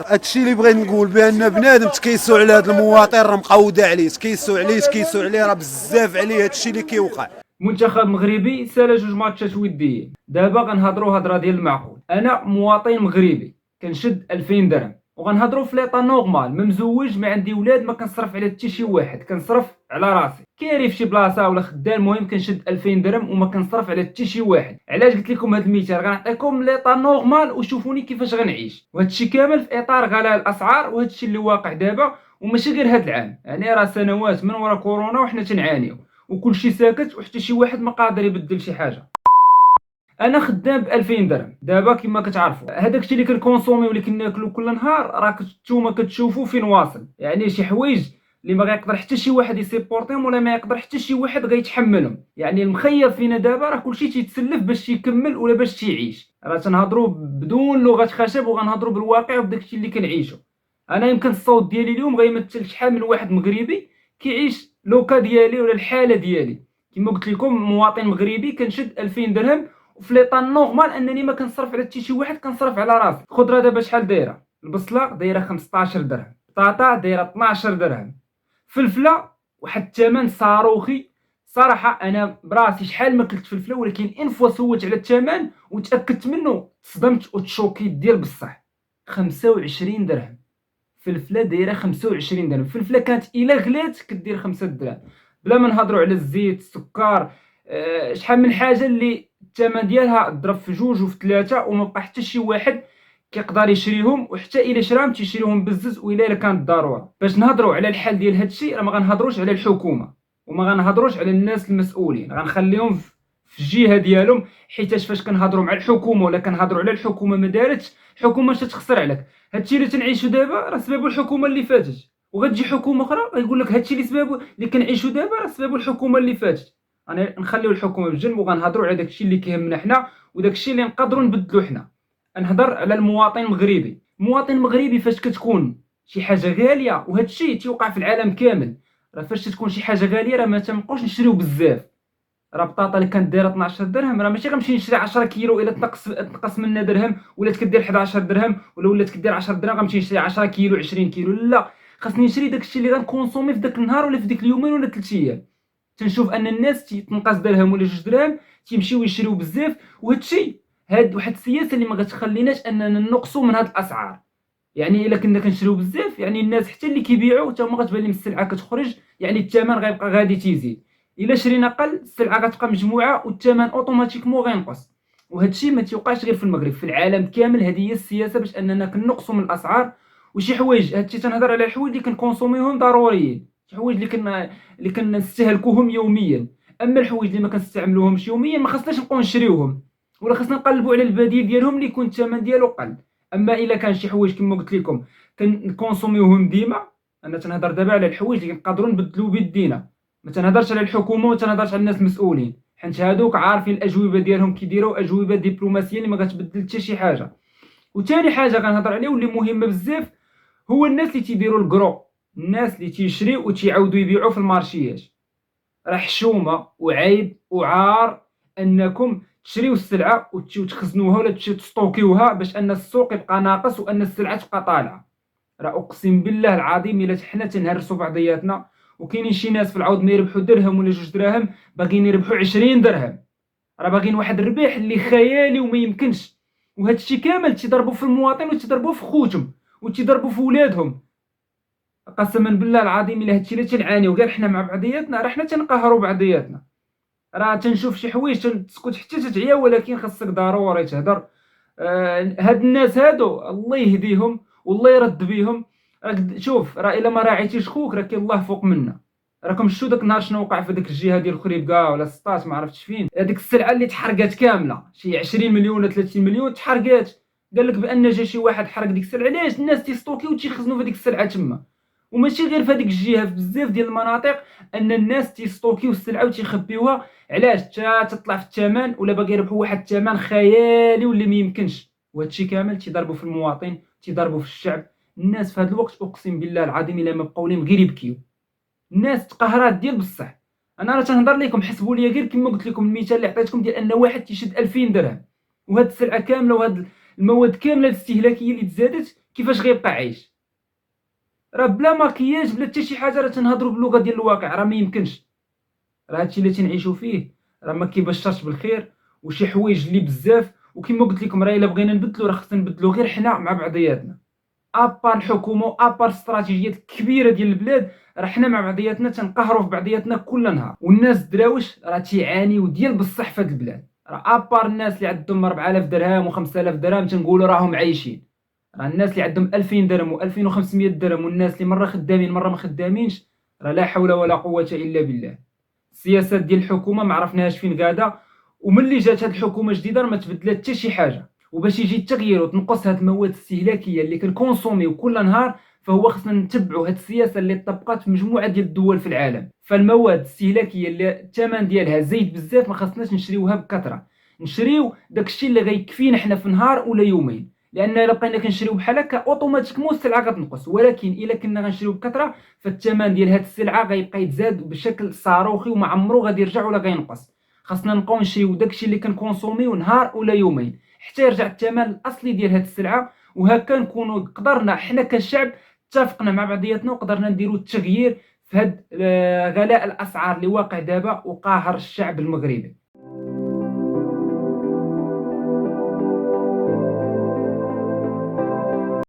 هادشي اللي بغيت نقول بان بنادم تكيسوا على هذا المواطن راه مقوده عليه، تكيسوا عليه راه بزاف عليه هادشي اللي كيوقع. منتخب مغربي سال 2 ماتشات وديين. دابا غنهضروا هضره ديال المعقول. انا مواطن مغربي كنشد 2000 درهم وغنهضروا في ليطا نورمال، ما مزوج، ما عندي ولاد، ما كنصرف على حتى شي واحد، كنصرف على راسي، كايري في شي بلاصه ولا خدام، المهم كنشد 2000 درهم وما كنصرف على حتى شي واحد. علاش قلت لكم هذا المثال؟ غنعطيكم ليطا نورمال وشوفوني كيفاش غنعيش، وهذا الشيء كامل في اطار غلاء الاسعار، وهذا الشيء اللي واقع دابا وماشي غير هذا العام، يعني راه سنوات من ورا كورونا وحنا تنعانيو وكل شيء ساكت وحتى شي واحد ما قادر يبدل شي حاجه. انا خدام ب 2000 درهم دابا كما كتعرفوا، هذاك الشيء اللي كنكونسومي واللي كناكلو كل نهار راك نتوما كتشوفوا فين واصل، يعني شي حوايج اللي ما غيقدر حتى شي واحد يسيبورتيهم ولا ما يقدر حتى شي واحد غيتحملهم. يعني المخير فينا دابا راه كلشي تيتسلف باش يكمل ولا باش تيعيش. راه تنهضروا بدون لغه خشب وغنهضروا بالواقع وبداك الشيء اللي كنعيشو. انا يمكن الصوت ديالي اليوم غيمثل شحال من واحد مغربي كيعيش لوكا ديالي ولا الحاله ديالي. كما قلت لكم مواطن مغربي كنشد 2000 درهم وفي ليطا نورمال انني ما كنصرف على حتى شي واحد، كنصرف على راسي. الخضره دابا شحال دايره؟ البصله دايره 15 درهم، البطاطا دايره 12 درهم، فلفله واحد الثمن صاروخي. صراحه انا براسي شحال ما كلت فلفله، ولكن ان فوا سولت على الثمن وتاكدت منه تصدمت وتشوكيت ديال بصح. 25 درهم فلفله دايره 25 درهم. الفلفله كانت الا غلات كدير 5 دراهم، بلا ما نهضروا على الزيت، السكر، شحال من حاجه اللي الثمن ديالها ضرب في جوج وفي ثلاثه وما بقى حتى شي واحد كيقدر يشريهم، وحتى الا شراهم تيشريهم بالزز والا كانت ضروره. باش نهضروا على الحل ديال هادشي راه ما غنهضروش على الحكومه وما غنهضروش على الناس المسؤولين، غنخليهم في الجهه ديالهم، حيتاش فاش كنهضروا مع الحكومه ولا كنهضروا على الحكومه ما دارتش، الحكومه اش تخسر عليك؟ هادشي اللي تنعيشوا دابا راه سببو الحكومه اللي فاتت، وغتجي حكومه اخرى غيقول لك هادشي اللي سببو اللي كنعيشوا دابا راه سببو الحكومه اللي فاتت. انا نخليو الحكومه بجنب وغنهضروا على داكشي اللي كيهمنا حنا وداكشي اللي نقدروا نبدلو حنا. نهضر على المواطن المغربي. المواطن المغربي فاش كتكون شي حاجه غاليه، وهذا الشيء تيوقع في العالم كامل، راه فاش تكون شي حاجه غاليه راه ما تنبقاوش نشريو بزاف. راه بطاطا اللي كانت دايره 12 درهم راه ماشي غنمشي نشري 10 كيلو الا تنقص منها درهم ولات كدير 11 درهم ولا ولات كدير 10 درهم غنمشي نشري 10 كيلو 20 كيلو. لا، خاصني نشري داكشي اللي غنكونسومي في داك النهار ولا في ديك اليومين ولا 3 ايام. تنشوف ان الناس تنقص درهم ولا 2 دراهم تيمشيو يشريو بزاف، وهذا الشيء هاد واحد السياسه اللي ما غتخليناش اننا نقصوا من هاد الاسعار. يعني الا كنا كنشريو بزاف يعني الناس حتى اللي كيبيعوا حتى هما غتبان لهم السلعه كتخرج، يعني الثمن غيبقى غادي تيزيد. الا شرينا قل السلعه غتبقى مجموعه والثمن اوتوماتيكمون غينقص. وهذا الشيء ما تيوقعش غير في المغرب، في العالم كامل هذه هي السياسه باش اننا كنقصوا من الاسعار. وشي حوايج هذا الشيء تنهضر على الحوايج اللي كنكونسوميهم ضروريين، شي حوايج اللي كنستهلكوهم يوميا. اما الحوايج اللي ما كنستعملوهمش يوميا ما خصناش نبقاو نشريوهم، ولا خصنا نقلبوا على البديل ديالهم اللي يكون الثمن ديالو قل. اما الا كان شي حوايج كما قلت لكم كنكونسوميوهم ديما، انا تنهضر دابا على الحوايج اللي نقدروا نبدلوا بيدينا، ما تنهضرش على الحكومه وما تنهضرش على الناس المسؤولين، حيت هادوك عارفين الاجوبه ديالهم كيديروا اجوبه دبلوماسيه اللي ما غتبدل حتى شي حاجه. وثاني حاجه غنهضر عليه واللي مهمه بزاف هو الناس اللي تيديروا الكرو، الناس اللي تيشريو وتيعاودوا يبيعوا في المارشيات. راه حشومه وعيب وعار انكم تشريو السلعه وتخزنوها ولا تستوكيوها باش ان السوق يبقى ناقص وان السلعه تبقى طالعه. راه اقسم بالله العظيم الا حنا تنهرسوا بعضياتنا، وكاينين شي ناس في العوض ما يربحوا درهم ولا 2 دراهم باغيين يربحوا 20 درهم، راه باغيين واحد الربح اللي خيالي وما يمكنش. وهذا الشيء كامل تيضربوا في المواطن وتيضربوا في خوتهم وتيضربوا في ولادهم. قسما بالله العظيم الا هادشي اللي تنعانيو غير حنا مع بعضياتنا راه حنا تنقهروا بعضياتنا. راه تنشوف شي حوايج تسكت حتى تتعيا، ولكن خاصك ضروري تهضر. هاد الناس هادو الله يهديهم والله يرد بيهم. شوف راه الا ما راعيتيش خوك راه كاين الله فوق منا. راكم شفتوا داك النهار شنو وقع في ديك الجهه ديال خريبكا ولا سطات ما عرفتش فين، هذيك السلعه اللي تحرقات كامله شي 20 مليون ولا 30 مليون تحرقات. قال لك بان جا شي واحد حرق ديك السلعه. علاش؟ الناس تيستوكيو وتيخزنوا في ديك السلعه تما، وماشي غير في هذيك الجهه، في بزاف ديال المناطق ان الناس تيستوكيو السلعه وتيخبيوها. علاش؟ حتى تطلع في الثمن ولا باغي يربحوا واحد الثمن خيالي واللي ما يمكنش. وهذا الشيء كامل تيضربوا في المواطن تيضربوا في الشعب. الناس في هذا الوقت اقسم بالله العظيم الا ما بقاو لهم غير يبكيو. الناس تقهرات ديال بصح. انا راه تنهضر لكم حسبوا لي غير كما قلت لكم المثال اللي عطيتكم ديال ان واحد تيشد 2000 درهم، وهاد السلعه كامله وهاد المواد كامله الاستهلاكيه اللي تزادت كيفاش غيبقى عايش؟ راه بلا ماكياج بلا حتى شي حاجه راه تنهضروا باللغه ديال الواقع، راه ما يمكنش. راه هادشي اللي تنعيشوا فيه راه ما كيبشرش بالخير، وشي حوايج اللي بزاف. وكما قلت لكم راه الا بغينا نبدلوا راه خصنا نبدلوا غير حنا مع بعضياتنا، ابار الحكومه ابار الاستراتيجيات الكبيره ديال البلاد. راه حنا مع بعضياتنا تنقهروا في بعضياتنا كل نهار، والناس الدراوش راه تيعانيو ديال بصح في هاد البلاد. راه ابار الناس اللي عندهم 4000 درهم و5000 درهم تنقولوا راهم عايشين. راه الناس اللي عندهم 2000 درهم و2500 درهم والناس اللي مره خدامين مره ما خدامينش، راه لا حول ولا قوه الا بالله. السياسات ديال الحكومه ما عرفناهاش فين غادا، وملي جات هاد الحكومه الجديده راه ما تبدلات حتى شي حاجه. وباش يجي التغيير وتنقص هاد المواد الاستهلاكيه اللي كنكونسوميو كل نهار، فهو خصنا نتبعوا هاد السياسه اللي طبقات في مجموعه ديال الدول في العالم. فالمواد الاستهلاكيه اللي الثمن ديالها زايد بزاف ما خصناش نشريوها بكثره، نشريو داكشي اللي غيكفينا حنا في نهار ولا يومين. لان الا بقينا كنشريو بحال هكا اوتوماتيكمون السلعه غتنقص، ولكن الا كنا غنشريو بكثره فالثمن ديال هاد السلعه غيبقى يتزاد بشكل صاروخي وما عمرو غادي يرجع ولا غينقص. خاصنا نبقاو نشريو داكشي اللي كنكونسوميو نهار ولا يومين حتى يرجع الثمن الاصلي ديال هاد السلعه. وهكا نكونوا قدرنا حنا كشعب اتفقنا مع بعضياتنا وقدرنا نديروا التغيير في هاد غلاء الاسعار اللي واقع دابا وقاهر الشعب المغربي.